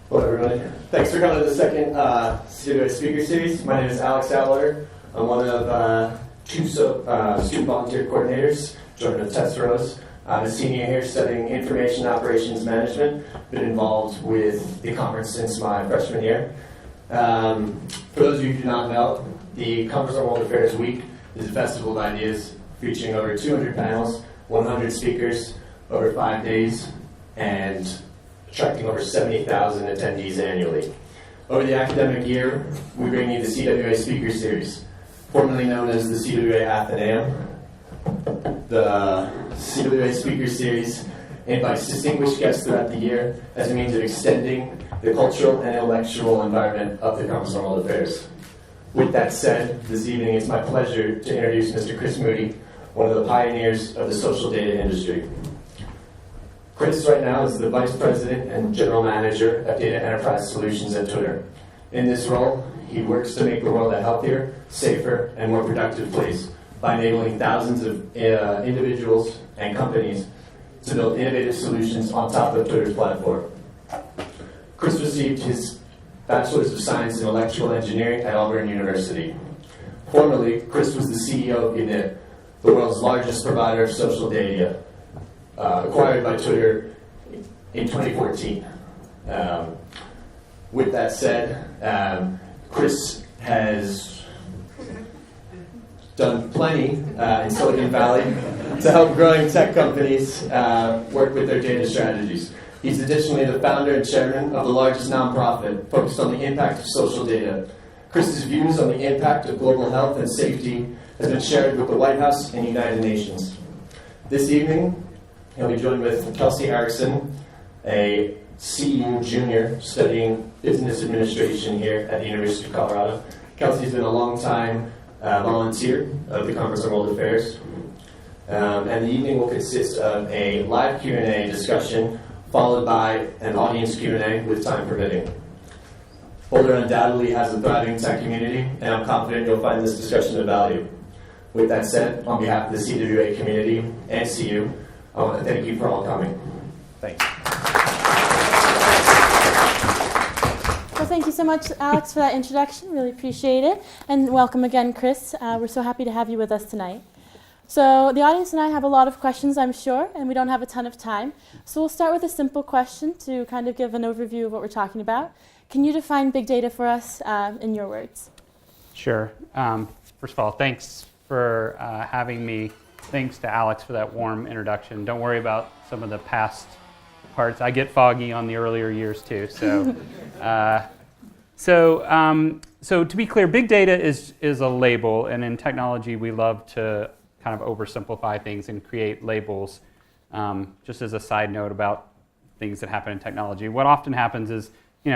Hello, everyone. Thanks for coming to the second CWA speaker series. My name is Alex Atwater. I'm one of two student volunteer coordinators, joined with Tess Rose. I'm a senior here studying information operations management. Been involved with the conference since my freshman year. For those of you who do not know, the Conference on World Affairs Week is a festival of ideas featuring over 200 panels, 100 speakers, over 5 days, and attracting over 70,000 attendees annually. Over the academic year, we bring you the CWA Speaker Series, formerly known as the CWA Athenaeum. The CWA Speaker Series invites distinguished guests throughout the year as a means of extending the cultural and intellectual environment of the Conference on World Affairs. With that said, this evening it's my pleasure to introduce Mr. Chris Moody, one of the pioneers of the social data industry. Chris right now is the Vice President and General Manager of Data Enterprise Solutions at Twitter. In this role, he works to make the world a healthier, safer, and more productive place by enabling thousands of individuals and companies to build innovative solutions on top of Twitter's platform. Chris received his Bachelor's of Science in Electrical Engineering at Auburn University. Formerly, Chris was the CEO of Unit, the world's largest provider of social data, acquired by Twitter in 2014. With that said, Chris has done plenty in Silicon Valley to help growing tech companies work with their data strategies. He's additionally the founder and chairman of the largest nonprofit focused on the impact of social data. Chris's views on the impact of global health and safety has been shared with the White House and United Nations. This evening, he'll be joined with Kelsey Erickson, a CU junior studying business administration here at the University of Colorado. Kelsey's been a long-time volunteer of the Conference on World Affairs. And the evening will consist of a live Q&A discussion followed by an audience Q&A with time permitting. Boulder undoubtedly has a thriving tech community, and I'm confident you'll find this discussion of value. With that said, on behalf of the CWA community and CU, I want to thank you for all coming. Thanks. Well, thank you so much, Alex, for that introduction. Really appreciate it. And welcome again, Chris. We're so happy to have you with us tonight. So the audience and I have a lot of questions, I'm sure, and we don't have a ton of time. So we'll start with a simple question to kind of give an overview of what we're talking about. Can you define big data for us in your words? Sure. First of all, thanks for having me. Thanks to Alex for that warm introduction. Don't worry about some of the past parts. I get foggy on the earlier years too. So to be clear, big data is a label, and in technology we love to kind of oversimplify things and create labels. Just as a side note about things that happen in technology, what often happens is,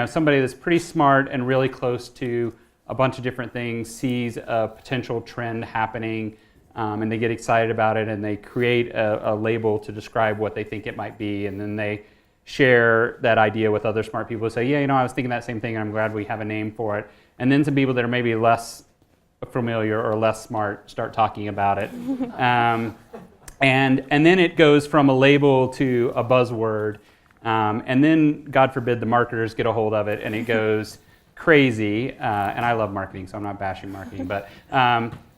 somebody that's pretty smart and really close to a bunch of different things sees a potential trend happening, and they get excited about it, and they create a label to describe what they think it might be, and then they share that idea with other smart people who say, yeah, I was thinking that same thing, and I'm glad we have a name for it. And then some people that are maybe less familiar or less smart start talking about it. And then it goes from a label to a buzzword, and then, God forbid, the marketers get a hold of it, and it goes crazy. And I love marketing, so I'm not bashing marketing, but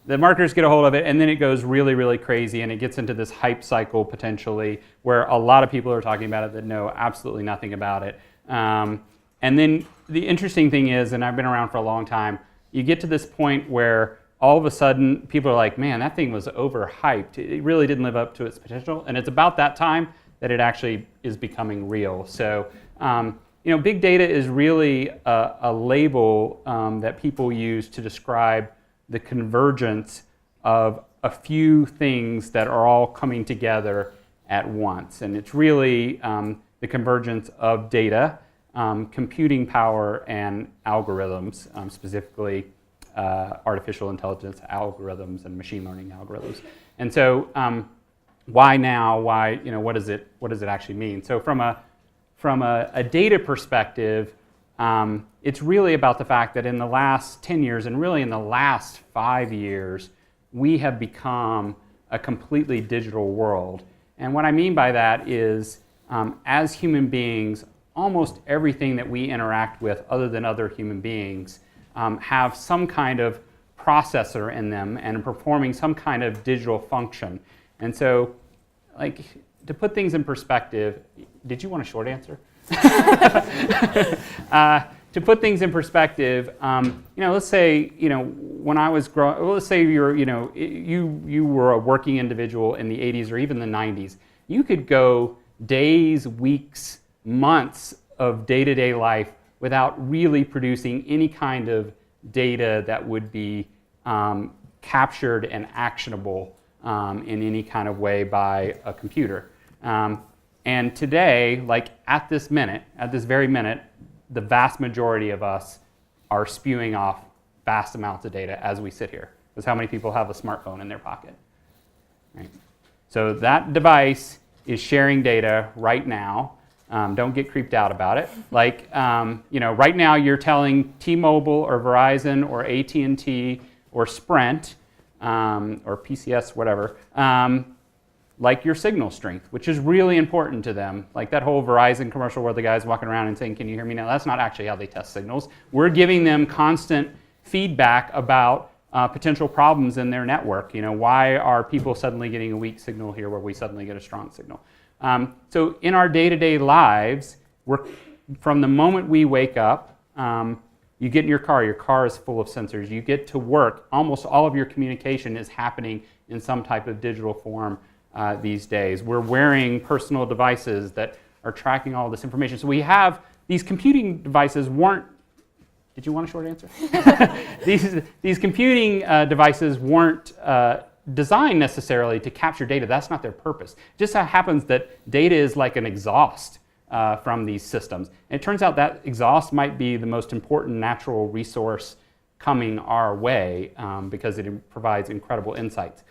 the marketers get a hold of it, and then it goes really, really crazy, and it gets into this hype cycle potentially where a lot of people are talking about it that know absolutely nothing about it. And then the interesting thing is, and I've been around for a long time, you get to this point where all of a sudden people are like, man, that thing was overhyped. It really didn't live up to its potential. And it's about that time that it actually is becoming real. So, big data is really a label that people use to describe the convergence of a few things that are all coming together at once. And it's really the convergence of data, computing power, and algorithms, specifically artificial intelligence algorithms and machine learning algorithms. And so why now? Why, what does it actually mean? So from a data perspective, it's really about the fact that in the last 10 years and really in the last 5 years, we have become a completely digital world. And what I mean by that is, as human beings, almost everything that we interact with other than other human beings have some kind of processor in them and performing some kind of digital function. And so, like, to put things in perspective, did you want a short answer? To put things in perspective, let's say, when I was growing, let's say you were a working individual in the 80s or even the 90s. You could go days, weeks, months of day-to-day life without really producing any kind of data that would be captured and actionable in any kind of way by a computer. And today, like at this very minute, the vast majority of us are spewing off vast amounts of data as we sit here. Because how many people have a smartphone in their pocket? Right? So that device is sharing data right now. Don't get creeped out about it. Like, right now you're telling T-Mobile or Verizon or AT&T or Sprint or PCS, whatever, like your signal strength, which is really important to them. Like that whole Verizon commercial where the guy's walking around and saying, "Can you hear me now?" That's not actually how they test signals. We're giving them constant feedback about potential problems in their network. Why are people suddenly getting a weak signal here where we suddenly get a strong signal? So in our day-to-day lives, from the moment we wake up, you get in your car is full of sensors. You get to work, almost all of your communication is happening in some type of digital form these days. We're wearing personal devices that are tracking all this information. So we have these computing devices weren't. Did you want a short answer? These computing devices weren't designed necessarily to capture data. That's not their purpose. It just so happens that data is like an exhaust from these systems. And it turns out that exhaust might be the most important natural resource coming our way because it provides incredible insights.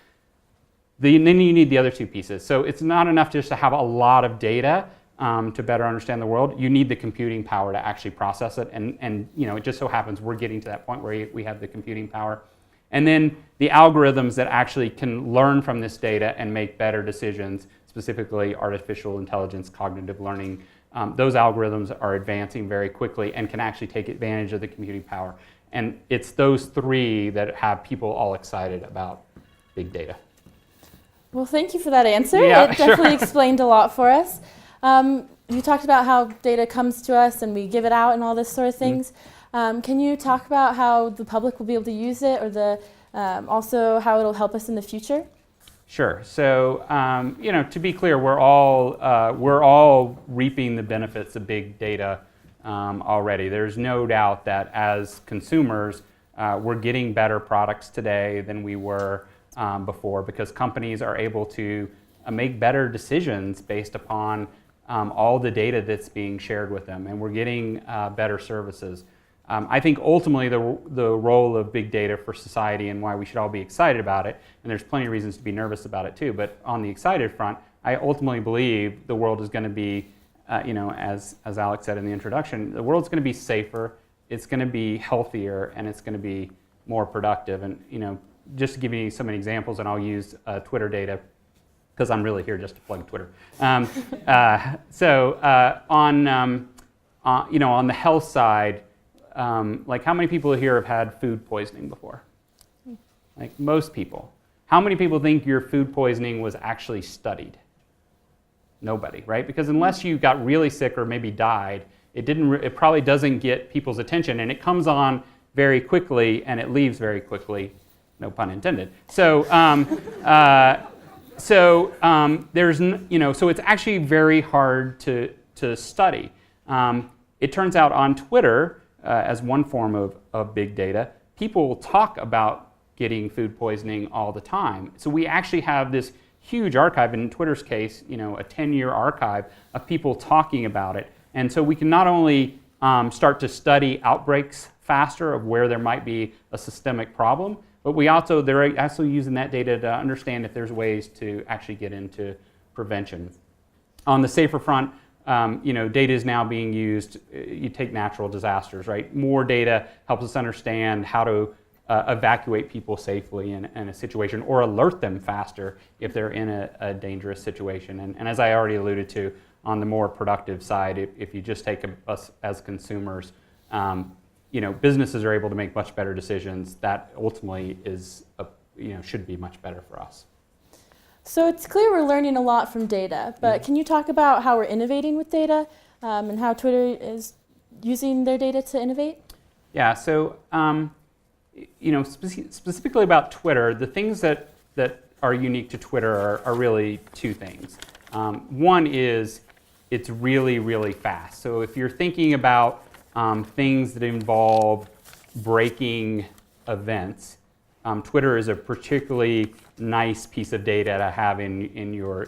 Then you need the other two pieces. So it's not enough just to have a lot of data to better understand the world. You need the computing power to actually process it. And it just so happens we're getting to that point where we have the computing power. And then the algorithms that actually can learn from this data and make better decisions, specifically artificial intelligence, cognitive learning. Those algorithms are advancing very quickly and can actually take advantage of the computing power. And it's those three that have people all excited about big data. Well, thank you for that answer. Yeah, it definitely explained a lot for us. You talked about how data comes to us and we give it out and all this sort of things. Can you talk about how the public will be able to use it, or also how it'll help us in the future? Sure. So, to be clear, we're all reaping the benefits of big data already. There's no doubt that as consumers, we're getting better products today than we were before, because companies are able to make better decisions based upon all the data that's being shared with them, and we're getting better services. I think ultimately the role of big data for society and why we should all be excited about it, and there's plenty of reasons to be nervous about it too, but on the excited front, I ultimately believe the world is going to be, as Alex said in the introduction, the world's going to be safer, it's going to be healthier, and it's going to be more productive. And just to give you some examples, and I'll use Twitter data because I'm really here just to plug Twitter. On the health side, like how many people here have had food poisoning before? Like most people. How many people think your food poisoning was actually studied? Nobody, right? Because unless you got really sick or maybe died, it probably doesn't get people's attention, and it comes on very quickly and it leaves very quickly. No pun intended. So so it's actually very hard to study. It turns out on Twitter, as one form of big data, people talk about getting food poisoning all the time. So we actually have this huge archive, in Twitter's case, a 10-year archive of people talking about it. And so we can not only start to study outbreaks faster of where there might be a systemic problem, but they're also using that data to understand if there's ways to actually get into prevention. On the safer front, data is now being used. You take natural disasters, right? More data helps us understand how to evacuate people safely in a situation, or alert them faster if they're in a dangerous situation. And as I already alluded to, on the more productive side, if you just take us as consumers, businesses are able to make much better decisions. That ultimately should be much better for us. So it's clear we're learning a lot from data, but can you talk about how we're innovating with data and how Twitter is using their data to innovate? Yeah, so specifically about Twitter, the things that are unique to Twitter are really two things. One is it's really, really fast. So if you're thinking about things that involve breaking events, Twitter is a particularly nice piece of data to have in your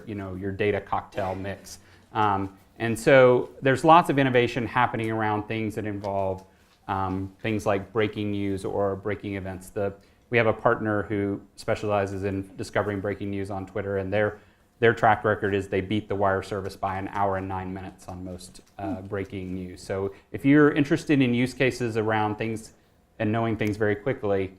data cocktail mix. And so there's lots of innovation happening around things that involve things like breaking news or breaking events. We have a partner who specializes in discovering breaking news on Twitter, and their track record is they beat the wire service by 1 hour and 9 minutes on most breaking news. So if you're interested in use cases around things and knowing things very quickly,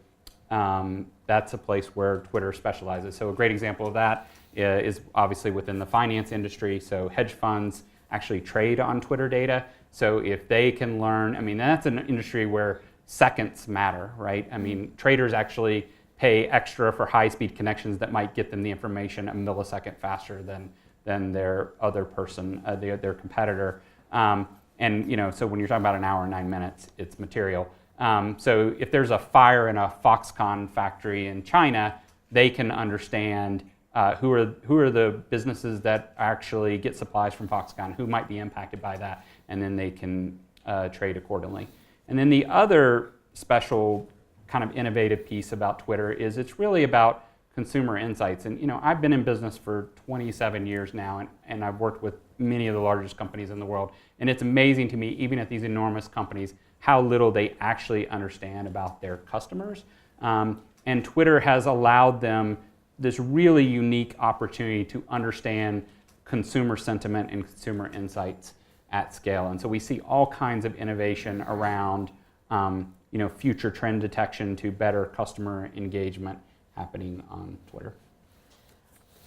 that's a place where Twitter specializes. So a great example of that is obviously within the finance industry. So hedge funds actually trade on Twitter data. So if they can learn, that's an industry where seconds matter, right? Traders actually pay extra for high-speed connections that might get them the information a millisecond faster than their other person, their competitor. So when you're talking about 1 hour and 9 minutes, it's material. So if there's a fire in a Foxconn factory in China, they can understand who are the businesses that actually get supplies from Foxconn, who might be impacted by that, and then they can trade accordingly. And then the other special kind of innovative piece about Twitter is it's really about consumer insights. And I've been in business for 27 years now, and I've worked with many of the largest companies in the world. And it's amazing to me, even at these enormous companies, how little they actually understand about their customers. And Twitter has allowed them this really unique opportunity to understand consumer sentiment and consumer insights at scale. And so we see all kinds of innovation around future trend detection to better customer engagement happening on Twitter.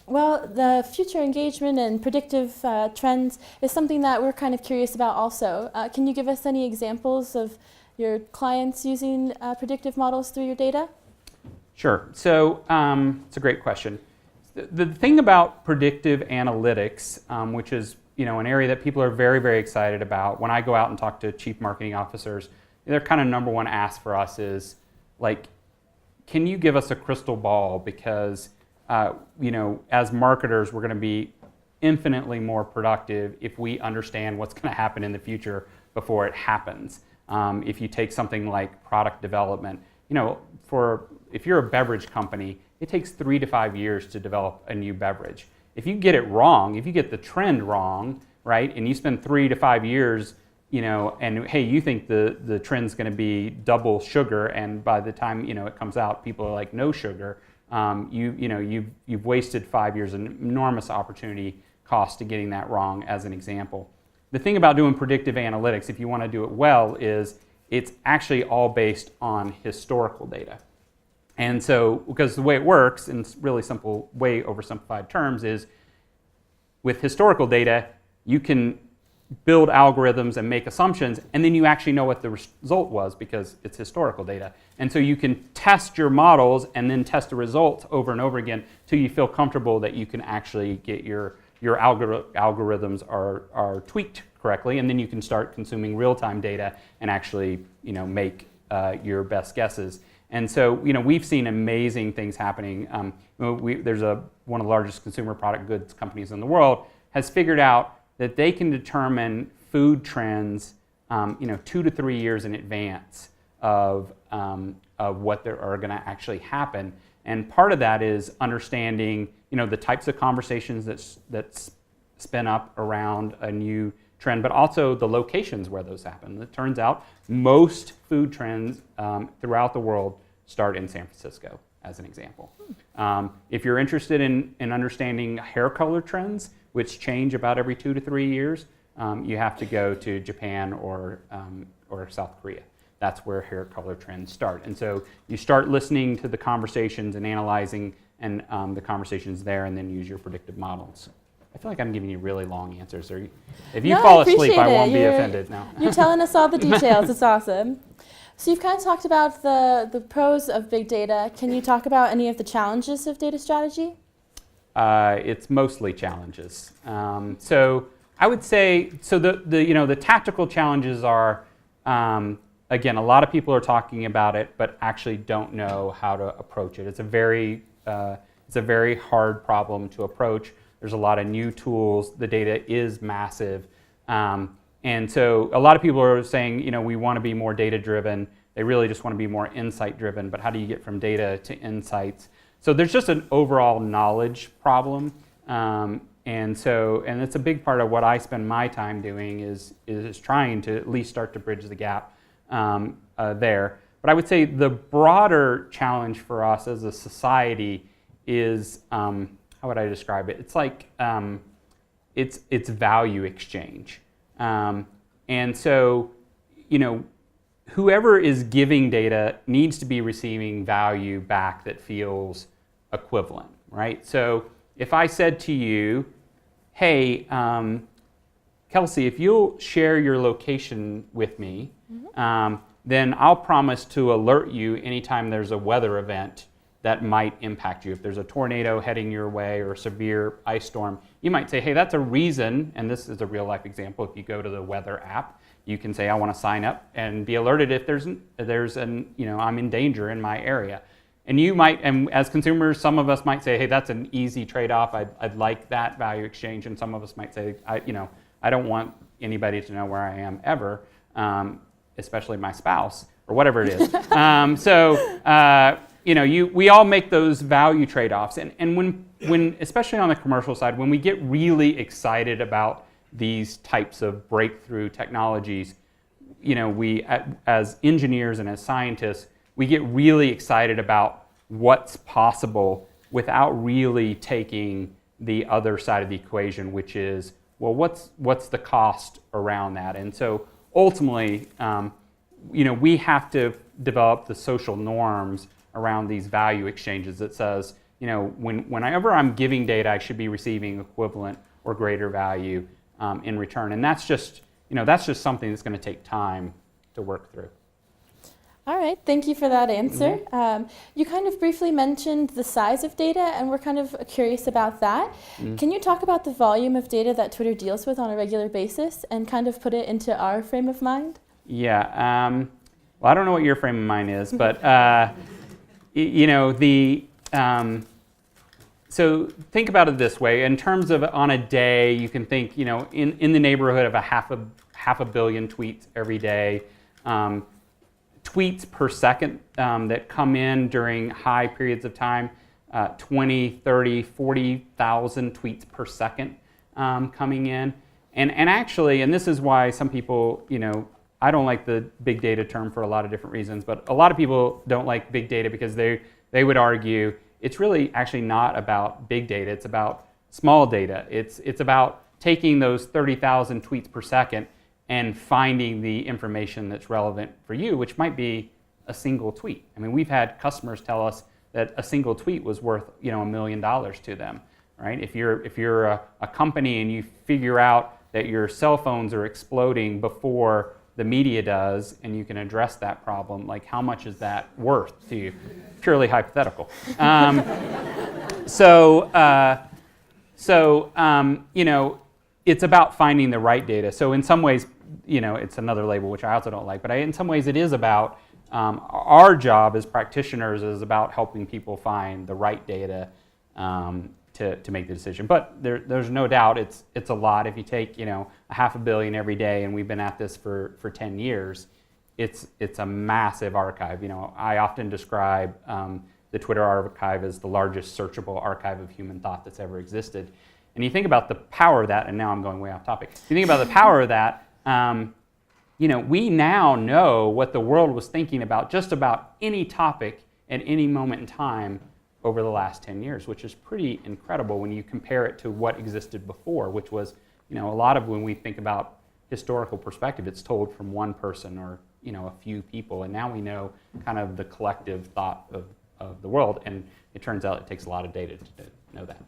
Well, the future engagement and predictive trends is something that we're kind of curious about also. Can you give us any examples of your clients using predictive models through your data? Sure. So it's a great question. The thing about predictive analytics, which is an area that people are very, very excited about, when I go out and talk to chief marketing officers, their kind of number one ask for us is, can you give us a crystal ball? Because as marketers, we're going to be infinitely more productive if we understand what's going to happen in the future before it happens. If you take something like product development, if you're a beverage company, it takes 3 to 5 years to develop a new beverage. If you get it wrong, if you get the trend wrong, right, and you spend 3 to 5 years, and hey, you think the trend's going to be double sugar, and by the time it comes out, people are like no sugar. You've wasted 5 years, an enormous opportunity cost to getting that wrong, as an example. The thing about doing predictive analytics, if you want to do it well, is it's actually all based on historical data. And so, because the way it works, in really simple way, oversimplified terms, is with historical data, you can build algorithms and make assumptions, and then you actually know what the result was because it's historical data. And so you can test your models and then test the results over and over again till you feel comfortable that you can actually get your algorithms are tweaked correctly, and then you can start consuming real-time data and actually make your best guesses. And so we've seen amazing things happening. There's one of the largest consumer product goods companies in the world has figured out that they can determine food trends 2 to 3 years in advance of what are going to actually happen. And part of that is understanding the types of conversations that spin up around a new trend, but also the locations where those happen. It turns out most food trends throughout the world start in San Francisco, as an example. If you're interested in understanding hair color trends, which change about every 2 to 3 years, you have to go to Japan or South Korea. That's where hair color trends start. And so you start listening to the conversations and analyzing the conversations there, and then use your predictive models. I feel like I'm giving you really long answers. Or if you No, fall I asleep, appreciate I it. won't be offended. No. You're telling us all the details. It's awesome. So you've kind of talked about the pros of big data. Can you talk about any of the challenges of data strategy? It's mostly challenges. So I would say, so the tactical challenges are, again, a lot of people are talking about it, but actually don't know how to approach it. It's a very hard problem to approach. There's a lot of new tools. The data is massive. And so a lot of people are saying, we want to be more data-driven. They really just want to be more insight-driven, but how do you get from data to insights? So there's just an overall knowledge problem. And it's a big part of what I spend my time doing is trying to at least start to bridge the gap there. But I would say the broader challenge for us as a society is, how would I describe it? It's like it's value exchange. And so, whoever is giving data needs to be receiving value back that feels equivalent, right? So if I said to you, hey, Kelsey, if you'll share your location with me, then I'll promise to alert you anytime there's a weather event that might impact you. If there's a tornado heading your way or a severe ice storm, you might say, hey, that's a reason, and this is a real life example. If you go to the weather app, you can say, I want to sign up and be alerted if I'm in danger in my area. And you might, and as consumers, some of us might say, hey, that's an easy trade-off. I'd like that value exchange. And some of us might say, I don't want anybody to know where I am ever, especially my spouse or whatever it is. We all make those value trade-offs. And when, especially on the commercial side, when we get really excited about these types of breakthrough technologies, we, as engineers and as scientists, we get really excited about what's possible without really taking the other side of the equation, which is, well, what's the cost around that? And so ultimately, we have to develop the social norms around these value exchanges that says, whenever I'm giving data, I should be receiving equivalent or greater value in return. And that's just something that's going to take time to work through. All right, thank you for that answer. You kind of briefly mentioned the size of data, and we're kind of curious about that. Can you talk about the volume of data that Twitter deals with on a regular basis and kind of put it into our frame of mind? Yeah, well, I don't know what your frame of mind is, but so think about it this way. In terms of on a day, you can think, in the neighborhood of half a billion tweets every day. Tweets per second that come in during high periods of time, 20, 30, 40,000 tweets per second coming in. And actually, and this is why some people, I don't like the big data term for a lot of different reasons, but a lot of people don't like big data because they would argue it's really actually not about big data, it's about small data. It's about taking those 30,000 tweets per second and finding the information that's relevant for you, which might be a single tweet. I mean, we've had customers tell us that a single tweet was worth, $1 million to them, right? If you're a company and you figure out that your cell phones are exploding before the media does, and you can address that problem, like how much is that worth to you? Purely hypothetical. It's about finding the right data. So in some ways, it's another label, which I also don't like, but in some ways it is about, our job as practitioners is about helping people find the right data to make the decision. But there's no doubt it's a lot. If you take, 500 million every day, and we've been at this for 10 years, it's a massive archive. I often describe the Twitter archive as the largest searchable archive of human thought that's ever existed. And you think about the power of that, and now I'm going way off topic. If you think about the power of that, we now know what the world was thinking about just about any topic at any moment in time over the last 10 years, which is pretty incredible when you compare it to what existed before, which was, a lot of when we think about historical perspective, it's told from one person or, a few people. And now we know kind of the collective thought of the world. And it turns out it takes a lot of data to know that.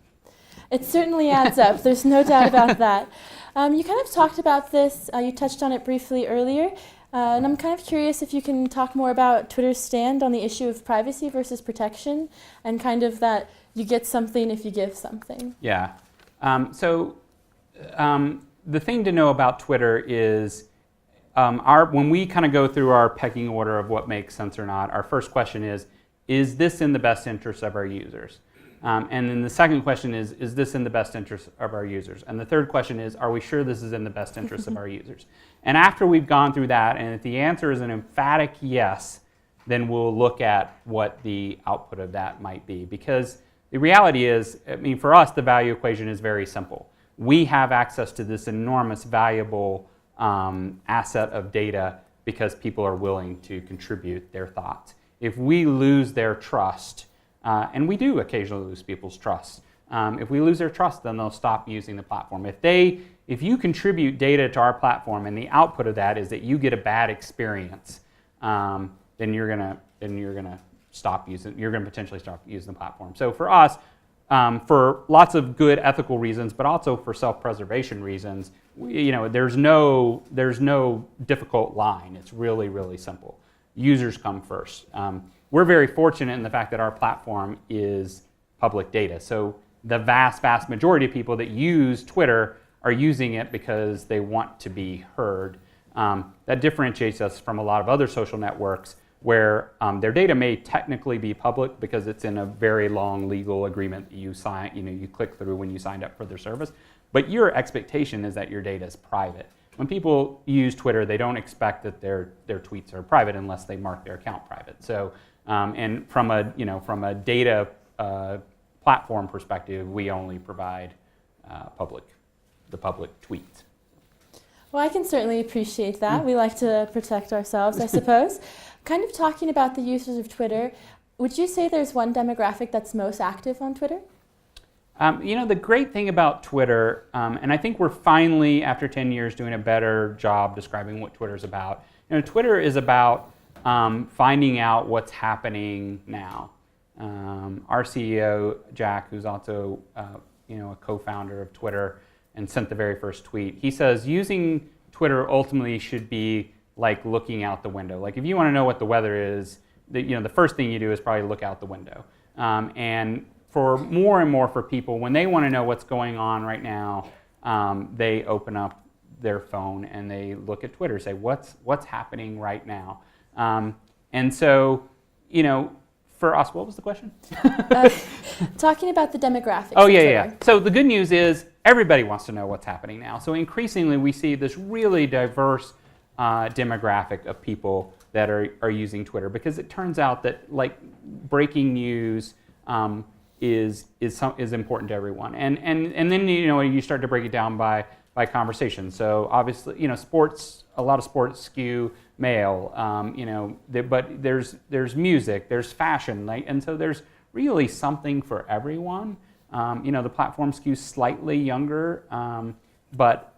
It certainly adds up. There's no doubt about that. You kind of talked about this. You touched on it briefly earlier. And I'm kind of curious if you can talk more about Twitter's stand on the issue of privacy versus protection and kind of that you get something if you give something. Yeah. The thing to know about Twitter is when we kind of go through our pecking order of what makes sense or not, our first question is this in the best interest of our users? And then the second question is this in the best interest of our users? And the third question is, are we sure this is in the best interest of our users? And after we've gone through that, and if the answer is an emphatic yes, then we'll look at what the output of that might be. Because the reality is, I mean, for us, the value equation is very simple. We have access to this enormous, valuable asset of data because people are willing to contribute their thoughts. If we lose their trust, and we do occasionally lose people's trust. If we lose their trust, then they'll stop using the platform. If you contribute data to our platform and the output of that is that you get a bad experience, then you're gonna stop using. You're gonna potentially stop using the platform. So for us, for lots of good ethical reasons, but also for self-preservation reasons, there's no difficult line. It's really, really simple. Users come first. We're very fortunate in the fact that our platform is public data. So the vast, vast majority of people that use Twitter are using it because they want to be heard. That differentiates us from a lot of other social networks where their data may technically be public because it's in a very long legal agreement that you click through when you signed up for their service. But your expectation is that your data is private. When people use Twitter, they don't expect that their tweets are private unless they mark their account private. So, and from a data platform perspective, we only provide the public tweets. Well, I can certainly appreciate that. We like to protect ourselves, I suppose. Kind of talking about the users of Twitter, would you say there's one demographic that's most active on Twitter? The great thing about Twitter, and I think we're finally, after 10 years, doing a better job describing what Twitter's about. Twitter is about finding out what's happening now. Our CEO, Jack, who's also a co-founder of Twitter and sent the very first tweet, he says using Twitter ultimately should be like looking out the window. Like if you want to know what the weather is, the first thing you do is probably look out the window. And for more and more for people, when they want to know what's going on right now, they open up their phone and they look at Twitter, say what's happening right now. And so, for us, what was the question? Talking about the demographics. Oh, yeah. So the good news is everybody wants to know what's happening now. So increasingly we see this really diverse demographic of people that are using Twitter, because it turns out that like breaking news is important to everyone. And then you start to break it down by conversation. So obviously, a lot of sports skew male, but there's music, there's fashion, and so there's really something for everyone. The platform skews slightly younger, but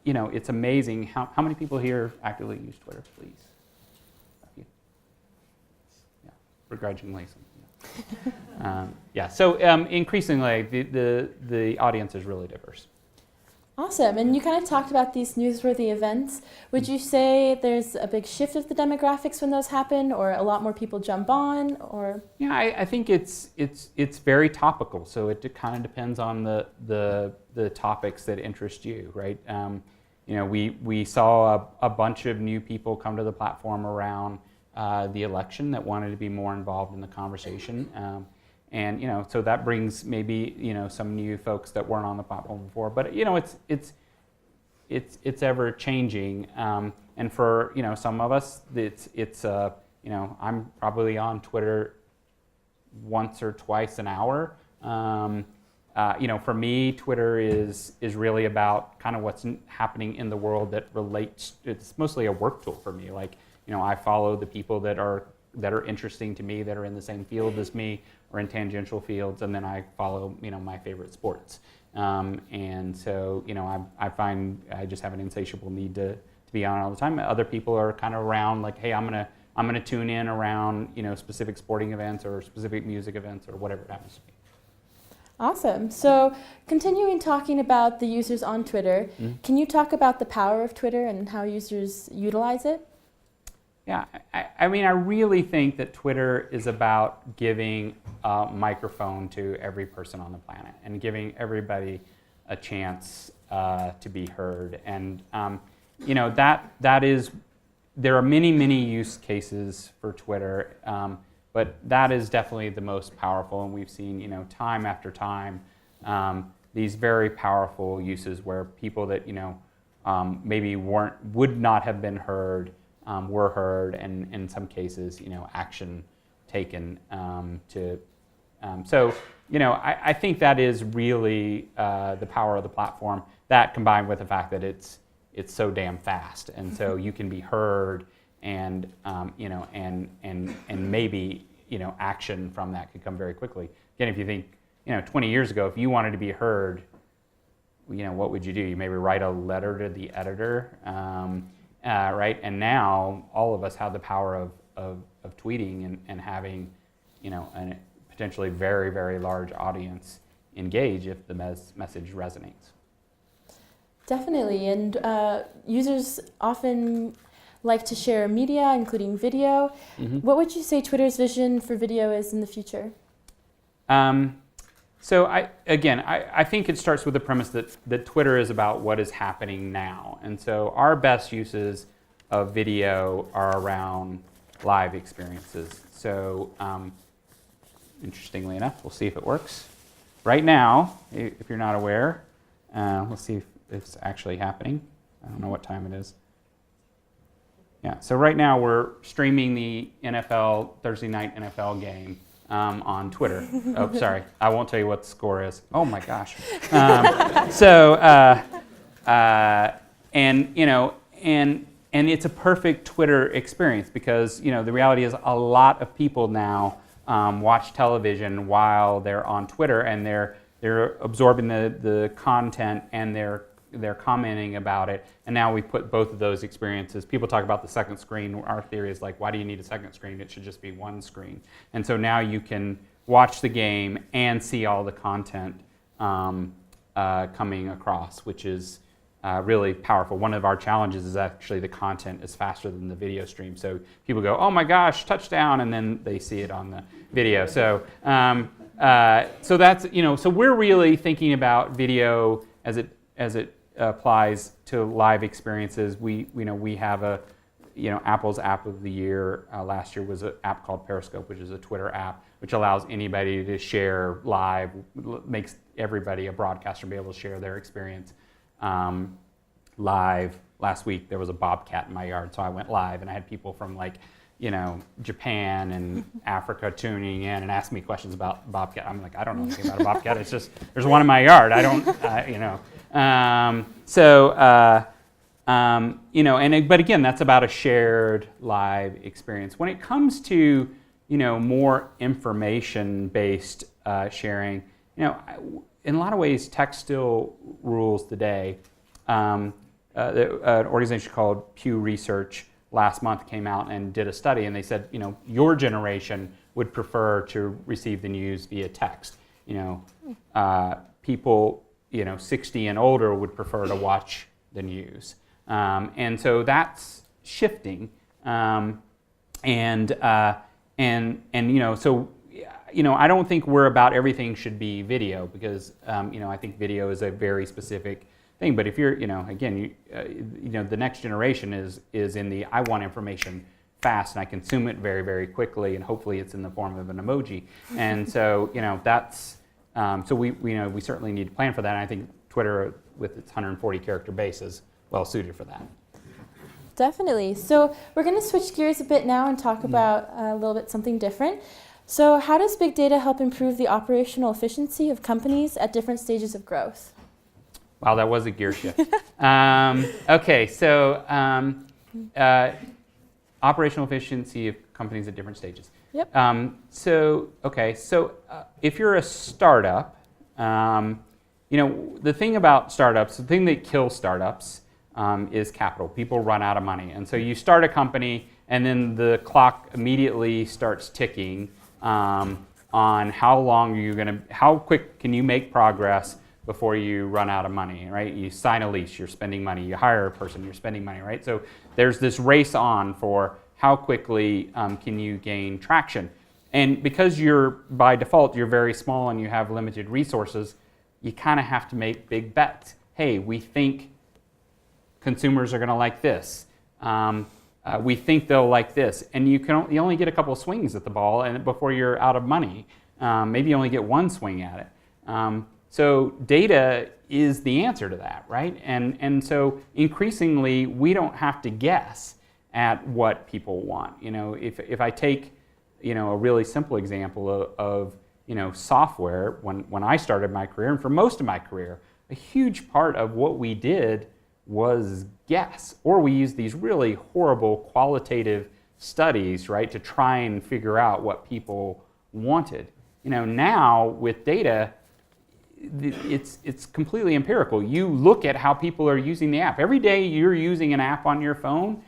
it's amazing how many people here actively use Twitter, please. Yeah, begrudgingly. So increasingly the audience is really diverse. Awesome. And you kind of talked about these newsworthy events. Would you say there's a big shift of the demographics when those happen, or a lot more people jump on, or? Yeah, I think it's very topical. So it kind of depends on the topics that interest you, right? We saw a bunch of new people come to the platform around the election that wanted to be more involved in the conversation. And so that brings maybe some new folks that weren't on the platform before. But it's ever changing. And for some of us, I'm probably on Twitter once or twice an hour. For me, Twitter is really about kind of what's happening in the world that relates. It's mostly a work tool for me. Like I follow the people that are interesting to me, that are in the same field as me or in tangential fields, and then I follow my favorite sports. And so I find I just have an insatiable need to be on all the time. Other people are kind of around like, hey, I'm gonna tune in around specific sporting events or specific music events or whatever it happens to be. Awesome. So continuing talking about the users on Twitter, can you talk about the power of Twitter and how users utilize it? Yeah, I mean, I really think that Twitter is about giving a microphone to every person on the planet and giving everybody a chance to be heard. And that is, there are many use cases for Twitter, but that is definitely the most powerful. And we've seen, time after time, these very powerful uses where people that maybe would not have been heard. Were heard, and in some cases, action taken to. I think that is really the power of the platform. That combined with the fact that it's so damn fast, and so you can be heard, and and maybe action from that could come very quickly. Again, if you think 20 years ago, if you wanted to be heard, what would you do? You maybe write a letter to the editor. Right, and now all of us have the power of tweeting and having, a potentially very large audience engage if the message resonates. Definitely, and users often like to share media, including video. What would you say Twitter's vision for video is in the future? So I think it starts with the premise that Twitter is about what is happening now. And so our best uses of video are around live experiences. So interestingly enough, we'll see if it works. Right now, if you're not aware, let's see if it's actually happening. I don't know what time it is. Yeah, so right now we're streaming the Thursday night NFL game. On Twitter. Oh, sorry. I won't tell you what the score is. Oh my gosh. And it's a perfect Twitter experience because the reality is a lot of people now watch television while they're on Twitter, and they're absorbing the content, and they're commenting about it. And now we put both of those experiences. People talk about the second screen. Our theory is why do you need a second screen? It should just be one screen. And so now you can watch the game and see all the content coming across, which is really powerful. One of our challenges is actually the content is faster than the video stream. So people go, oh my gosh, touchdown, and then they see it on the video. So so that's so we're really thinking about video as it applies to live experiences. We have Apple's app of the year last year was an app called Periscope, which is a Twitter app, which allows anybody to share live, makes everybody, a broadcaster, be able to share their experience live. Last week there was a bobcat in my yard, so I went live, and I had people from Japan and Africa tuning in and asking me questions about bobcat. I'm like, I don't know anything about a bobcat. It's just there's one in my yard. I don't, but again, that's about a shared live experience. When it comes to, more information-based sharing, in a lot of ways, tech still rules the day. An organization called Pew Research last month came out and did a study, and they said, your generation would prefer to receive the news via text. People 60 and older would prefer to watch the news. And so that's shifting. So I don't think we're about everything should be video because, I think video is a very specific thing. But if you're, again, the next generation is in the I want information fast and I consume it very, very quickly, and hopefully it's in the form of an emoji. And so, that's, so we certainly need to plan for that. And I think Twitter, with its 140 character base, is well suited for that. Definitely. So we're going to switch gears a bit now and talk about a little bit something different. So how does big data help improve the operational efficiency of companies at different stages of growth? Wow, that was a gear shift. Okay, so operational efficiency of companies at different stages. Yep. So if you're a startup, the thing about startups, the thing that kills startups is capital. People run out of money. And so you start a company and then the clock immediately starts ticking on how quick can you make progress before you run out of money, right? You sign a lease, you're spending money. You hire a person, you're spending money, right? So there's this race on for how quickly can you gain traction. And because by default, you're very small and you have limited resources, you kind of have to make big bets. Hey, we think consumers are going to like this. We think they'll like this. And you only get a couple of swings at the ball before you're out of money. Maybe you only get one swing at it. So data is the answer to that, right? And so increasingly, we don't have to guess at what people want. If I take a really simple example of software, when I started my career, and for most of my career, a huge part of what we did was guess, or we used these really horrible qualitative studies, right, to try and figure out what people wanted. Now with data, it's completely empirical. You look at how people are using the app. Every day you're using an app on your phone,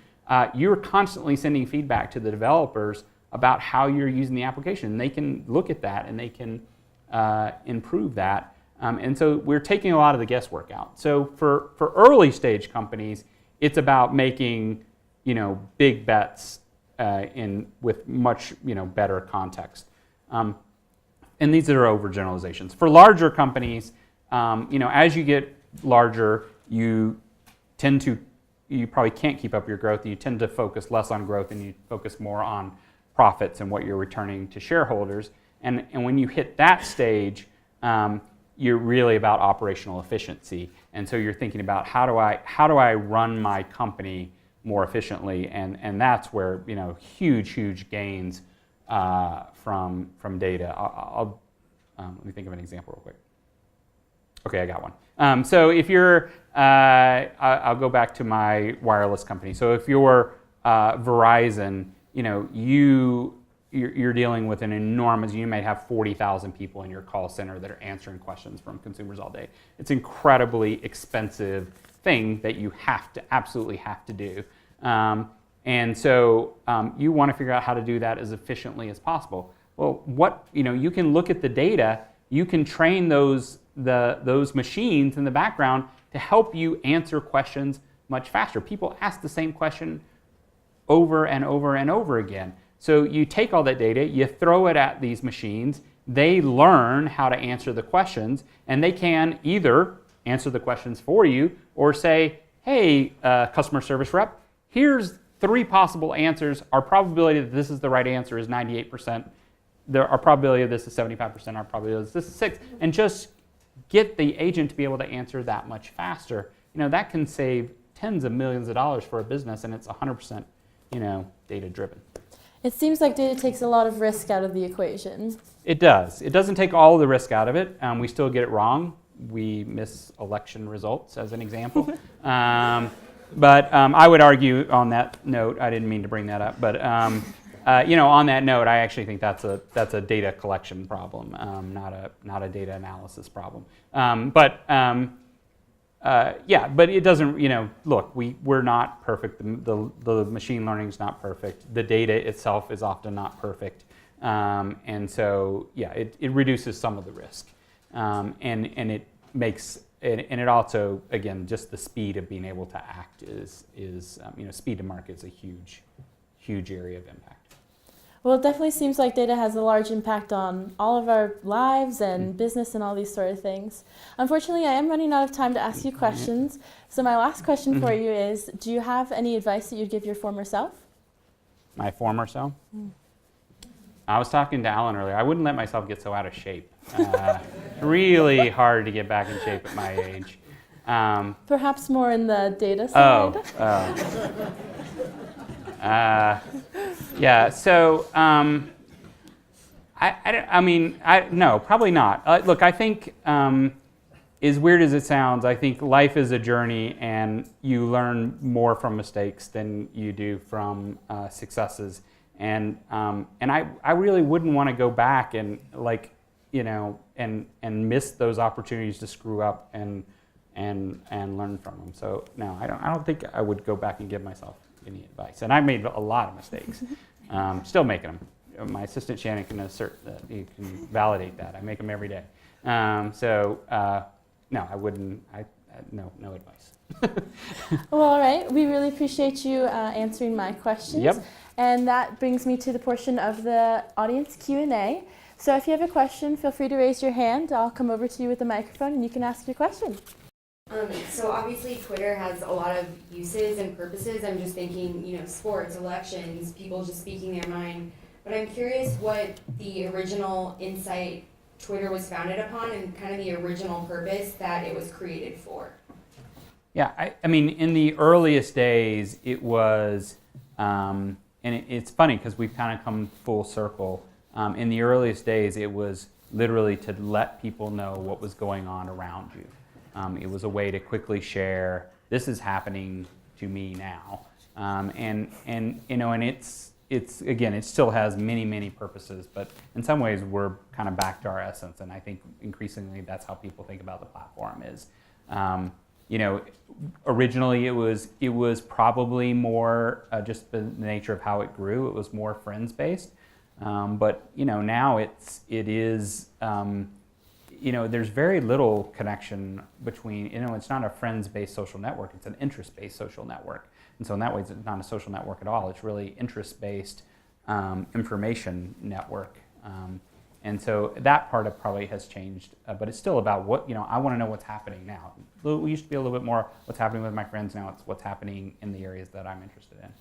you're constantly sending feedback to the developers about how you're using the application. They can look at that and they can improve that. And so we're taking a lot of the guesswork out. So for early stage companies, it's about making big bets with much better context. And these are overgeneralizations. For larger companies, as you get larger, you probably can't keep up your growth, and you tend to focus less on growth and you focus more on profits and what you're returning to shareholders. And when you hit that stage, you're really about operational efficiency. And so you're thinking about how do I run my company more efficiently, and that's where huge gains from data. Let me think of an example real quick. Okay, I got one. So if you're, I'll go back to my wireless company. So if you're Verizon, you're dealing with an enormous, you may have 40,000 people in your call center that are answering questions from consumers all day. It's an incredibly expensive thing that you absolutely have to do. And so you want to figure out how to do that as efficiently as possible. Well, you can look at the data, you can train those machines in the background to help you answer questions much faster. People ask the same question over and over and over again. So you take all that data, you throw it at these machines, they learn how to answer the questions, and they can either answer the questions for you or say, hey, customer service rep, here's 3 possible answers. Our probability that this is the right answer is 98%. Our probability of this is 75%. Our probability of this is 6%. And just get the agent to be able to answer that much faster. That can save tens of millions of dollars for a business, and it's 100% data driven. It seems like data takes a lot of risk out of the equation. It does. It doesn't take all the risk out of it. We still get it wrong. We miss election results, as an example. But I would argue on that note, I didn't mean to bring that up, but on that note, I actually think that's a data collection problem, not a data analysis problem. But it doesn't. Look, we're not perfect. The machine learning is not perfect. The data itself is often not perfect, and so it reduces some of the risk, and it makes. And it also, again, just the speed of being able to act is speed to market is a huge area of impact. Well, it definitely seems like data has a large impact on all of our lives and business and all these sort of things. Unfortunately, I am running out of time to ask you questions. So my last question for you is, do you have any advice that you'd give your former self? My former self? I was talking to Alan earlier. I wouldn't let myself get so out of shape. Really hard to get back in shape at my age. Perhaps more in the data side? So no, probably not. Look, I think, as weird as it sounds, I think life is a journey, and you learn more from mistakes than you do from successes. And I really wouldn't want to go back and and miss those opportunities to screw up and learn from them. So no, I don't think I would go back and give myself any advice. And I made a lot of mistakes, still making them. my assistant Shannon can assert that, you can validate that. I make them every day. No, I wouldn't. No advice. Well, all right. We really appreciate you answering my questions. Yep. And that brings me to the portion of the audience Q&A. So if you have a question, feel free to raise your hand. I'll come over to you with the microphone and you can ask your question. So obviously Twitter has a lot of uses and purposes. I'm just thinking, sports, elections, people just speaking their mind. But I'm curious what the original insight Twitter was founded upon and kind of the original purpose that it was created for. Yeah, I mean, in the earliest days, it was, and it's funny because we've kind of come full circle. In the earliest days, it was literally to let people know what was going on around you. It was a way to quickly share, this is happening to me now. And it's again, it still has many purposes, but in some ways we're kind of back to our essence. And I think increasingly that's how people think about the platform is, originally it was probably more just the nature of how it grew. It was more friends based. But now it is, there's very little connection between, it's not a friends-based social network, it's an interest-based social network. And so in that way, it's not a social network at all. It's really interest-based information network. And so that part of probably has changed, but it's still about what, I want to know what's happening now. We used to be a little bit more what's happening with my friends. Now it's what's happening in the areas that I'm interested in.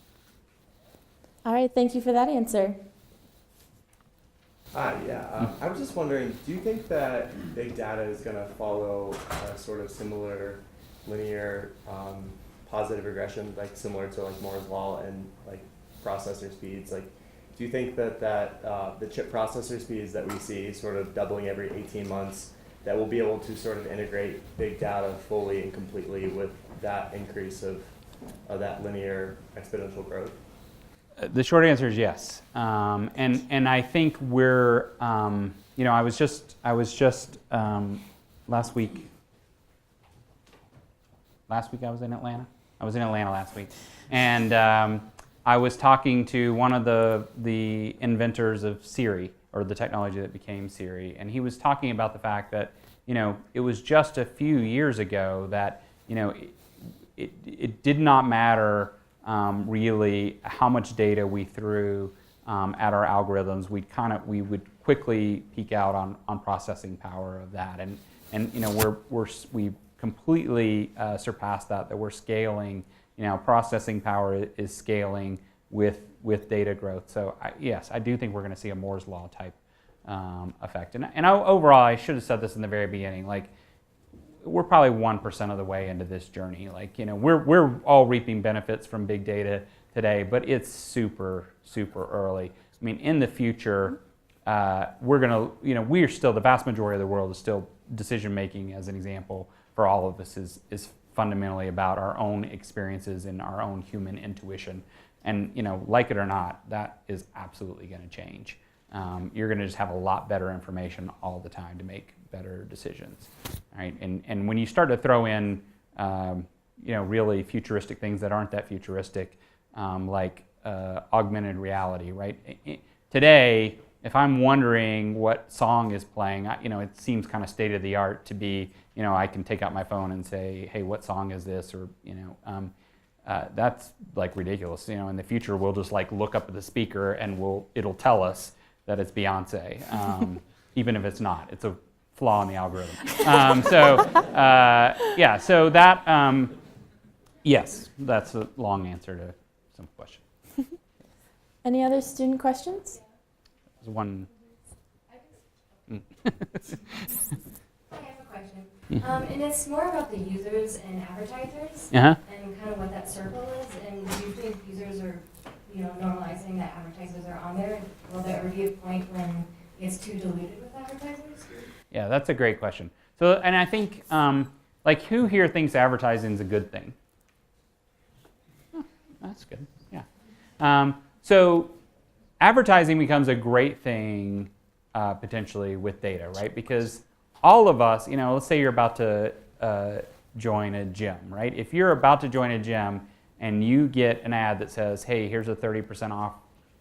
All right, thank you for that answer. I was just wondering, do you think that big data is going to follow a sort of similar linear positive regression, like similar to like Moore's law and like processor speeds? Like, do you think that the chip processor speeds that we see sort of doubling every 18 months, that we'll be able to sort of integrate big data fully and completely with that increase of that linear exponential growth? The short answer is yes, and I think we're, I was just last week I was in Atlanta. I was in Atlanta last week, and I was talking to one of the inventors of Siri, or the technology that became Siri, and he was talking about the fact that it was just a few years ago that it did not matter. Really, how much data we threw at our algorithms, we would quickly peak out on processing power of that, and we've completely surpassed that. That we're scaling, processing power is scaling with data growth. So yes, I do think we're going to see a Moore's law type effect. And overall, I should have said this in the very beginning, like, we're probably 1% of the way into this journey. Like, we're all reaping benefits from big data today, but it's super early. I mean, in the future, we're still, the vast majority of the world is still decision making, as an example, for all of us is fundamentally about our own experiences and our own human intuition. And, like it or not, that is absolutely going to change. You're going to just have a lot better information all the time to make better decisions, right? And when you start to throw in, really futuristic things that aren't that futuristic, like augmented reality, right? Today, if I'm wondering what song is playing, it seems kind of state of the art to be, I can take out my phone and say, hey, what song is this? Or, that's like ridiculous. In the future, we'll just like look up at the speaker and it'll tell us that it's Beyonce, even if it's not. It's a flaw in the algorithm. So that, yes, that's a long answer to a simple question. Any other student questions? I There's one. have a question. And it's more about the users and advertisers Uh-huh. and kind of what that circle is. And do you think users are, normalizing that advertisers are on there? Will there ever be a point when it gets too diluted with advertisers? Yeah, that's a great question. So, and I think, who here thinks advertising is a good thing? Oh, that's good, yeah. So advertising becomes a great thing potentially with data, right? Because all of us, let's say you're about to join a gym, right? If you're about to join a gym and you get an ad that says, hey, here's a 30% off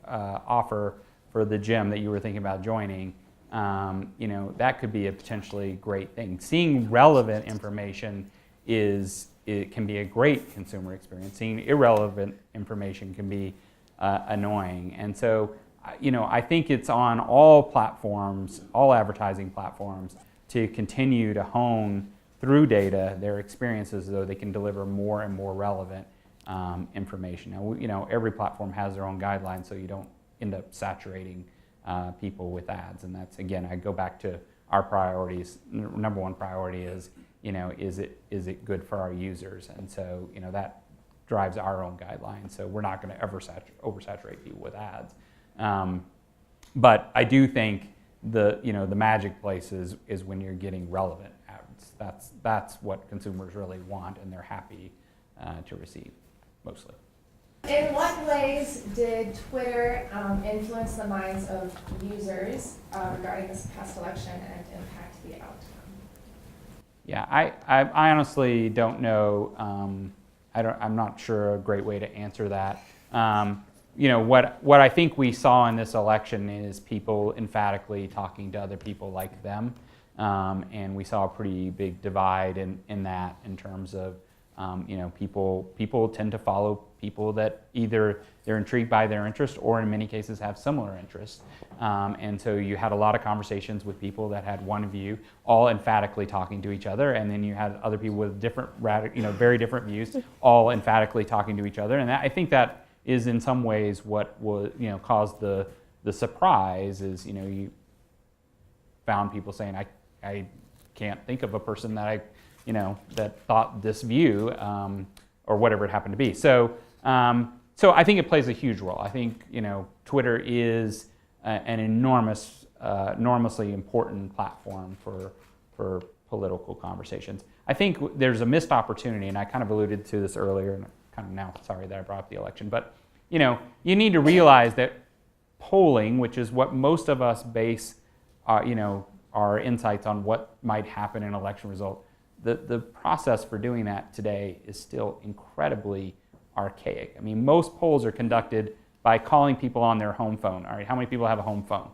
offer for the gym that you were thinking about joining, that could be a potentially great thing. Seeing relevant information it can be a great consumer experience. Seeing irrelevant information can be annoying. And so, I think it's on all platforms, all advertising platforms, to continue to hone through data their experiences so they can deliver more and more relevant information. Now, every platform has their own guidelines, so you don't end up saturating people with ads. And that's, again, I go back to our priorities. Number one priority is, is it good for our users? And so, that drives our own guidelines. So we're not going to ever oversaturate people with ads. But I do think the magic place is when you're getting relevant ads. That's what consumers really want, and they're happy to receive, mostly. In what ways did Twitter influence the minds of users regarding this past election and impact the outcome? Yeah, I honestly don't know. I'm not sure a great way to answer that. What I think we saw in this election is people emphatically talking to other people like them, and we saw a pretty big divide in that, in terms of people tend to follow people that either they're intrigued by their interest or in many cases have similar interests. And so you had a lot of conversations with people that had one view, all emphatically talking to each other, and then you had other people with different, very different views, all emphatically talking to each other. And I think that is in some ways what was, caused the surprise is, you found people saying, I can't think of a person that that thought this view, or whatever it happened to be. So I think it plays a huge role. I think Twitter is an enormously important platform for political conversations. I think there's a missed opportunity, and I kind of alluded to this earlier, and I'm kind of now sorry that I brought up the election, but you need to realize that polling, which is what most of us base our insights on what might happen in an election result, the process for doing that today is still incredibly archaic. I mean, most polls are conducted by calling people on their home phone. All right, how many people have a home phone?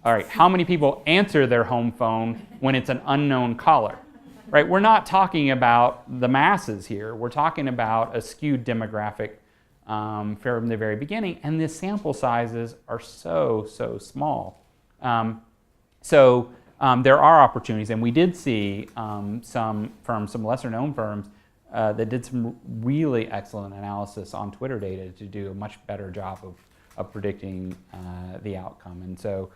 All right, how many people answer their home phone when it's an unknown caller? Right, we're not talking about the masses here. We're talking about a skewed demographic from the very beginning, and the sample sizes are so small. There are opportunities, and we did see some lesser-known firms that did some really excellent analysis on Twitter data to do a much better job of predicting the outcome. And so,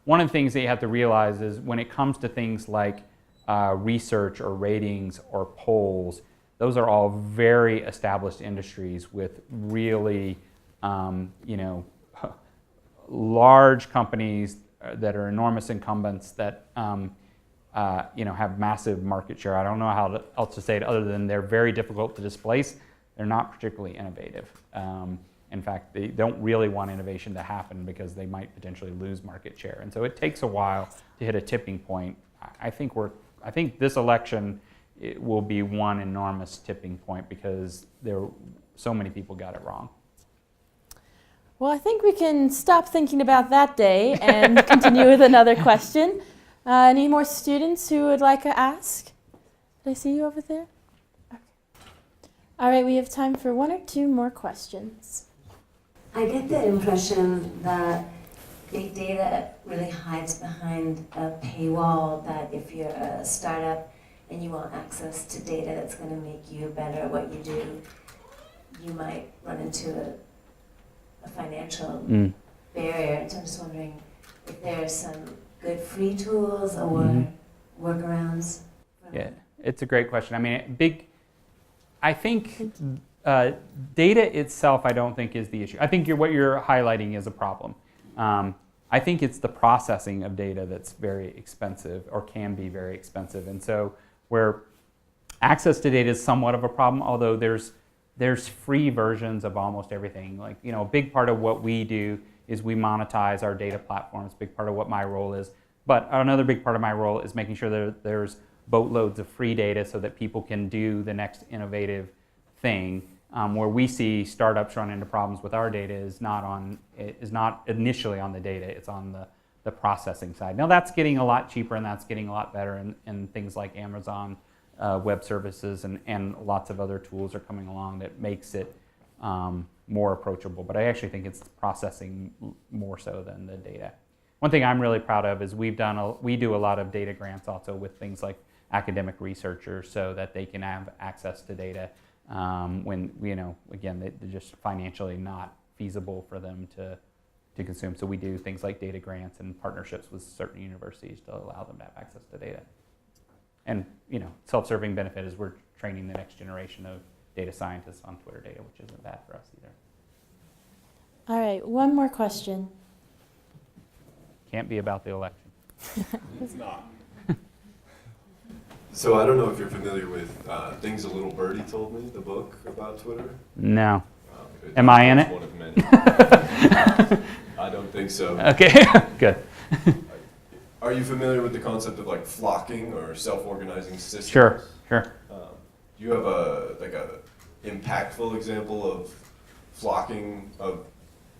one of the things that you have to realize is when it comes to things like research or ratings or polls, those are all very established industries with really, large companies that are enormous incumbents that have massive market share. I don't know how else to say it other than they're very difficult to displace. They're not particularly innovative. In fact, they don't really want innovation to happen because they might potentially lose market share. And so it takes a while to hit a tipping point. I think this election it will be one enormous tipping point because so many people got it wrong. Well, I think we can stop thinking about that day and continue with another question. Any more students who would like to ask? Did I see you over there? Okay. All right, we have time for one or two more questions. I get the impression that big data really hides behind a paywall, that if you're a startup and you want access to data that's going to make you better at what you do, you might run into a financial barrier. So I'm just wondering if there are some good free tools or workarounds. Yeah, it's a great question. I mean, I think data itself I don't think is the issue. I think what you're highlighting is a problem. I think it's the processing of data that's very expensive or can be very expensive. And so where access to data is somewhat of a problem, although there's free versions of almost everything. Like, a big part of what we do is we monetize our data platforms, big part of what my role is. But another big part of my role is making sure that there's boatloads of free data so that people can do the next innovative thing. Where we see startups run into problems with our data is not initially on the data, it's on the processing side. Now that's getting a lot cheaper and that's getting a lot better, and things like Amazon Web Services and lots of other tools are coming along that makes it more approachable. But I actually think it's processing more so than the data. One thing I'm really proud of is we do a lot of data grants also with things like academic researchers so that they can have access to data when, again, they're just financially not feasible for them to consume. So we do things like data grants and partnerships with certain universities to allow them to have access to data. And, self-serving benefit is we're training the next generation of data scientists on Twitter data, which isn't bad for us either. All right, one more question. Can't be about the election. It's not. So I don't know if you're familiar with Things a Little Birdie Told Me, the book about Twitter. No. Am I in it? One of many. I don't think so. Okay, good. Are you familiar with the concept of like flocking or self-organizing systems? Sure. Do you have a impactful example of flocking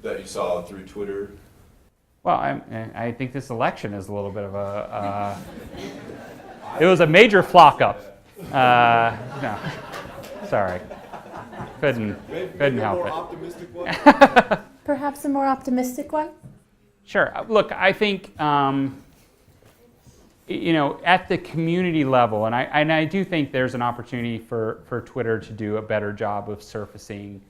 that you saw through Twitter? Well, I think this election is a little bit of a. It was a major flock up. No, sorry, couldn't help it. Optimistic one? Perhaps a more optimistic one? Sure. Look, I think at the community level, and I do think there's an opportunity for Twitter to do a better job of surfacing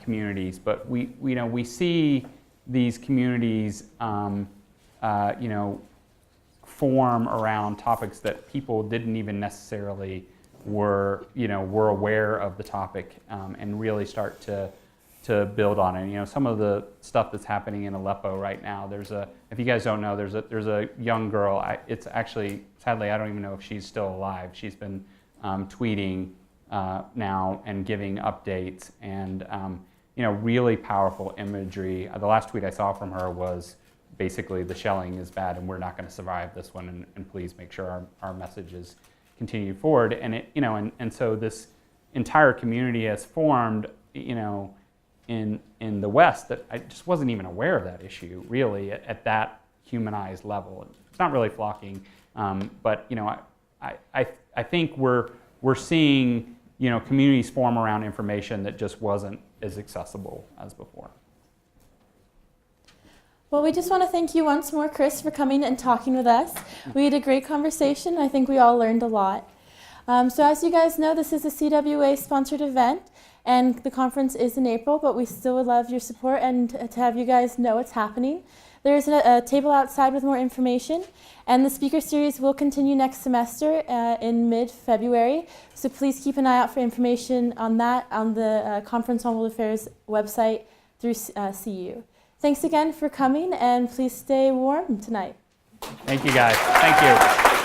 communities. But we see these communities, form around topics that people didn't even necessarily were aware of the topic, and really start to build on it. Some of the stuff that's happening in Aleppo right now. If you guys don't know, there's a young girl. It's actually, sadly, I don't even know if she's still alive. She's been tweeting now and giving updates and really powerful imagery. The last tweet I saw from her was basically the shelling is bad and we're not going to survive this one, and please make sure our messages continue forward. And and so this entire community has formed in the West that I just wasn't even aware of that issue really at that humanized level. It's not really flocking, but I think we're seeing communities form around information that just wasn't as accessible as before. Well, we just want to thank you once more, Chris, for coming and talking with us. We had a great conversation. I think we all learned a lot. So as you guys know, this is a CWA-sponsored event, and the conference is in April, but we still would love your support and to have you guys know what's happening. There's a table outside with more information, and the speaker series will continue next semester in mid-February, so please keep an eye out for information on that on the Conference on World Affairs website through CU. Thanks again for coming, and please stay warm tonight. Thank you, guys. Thank you.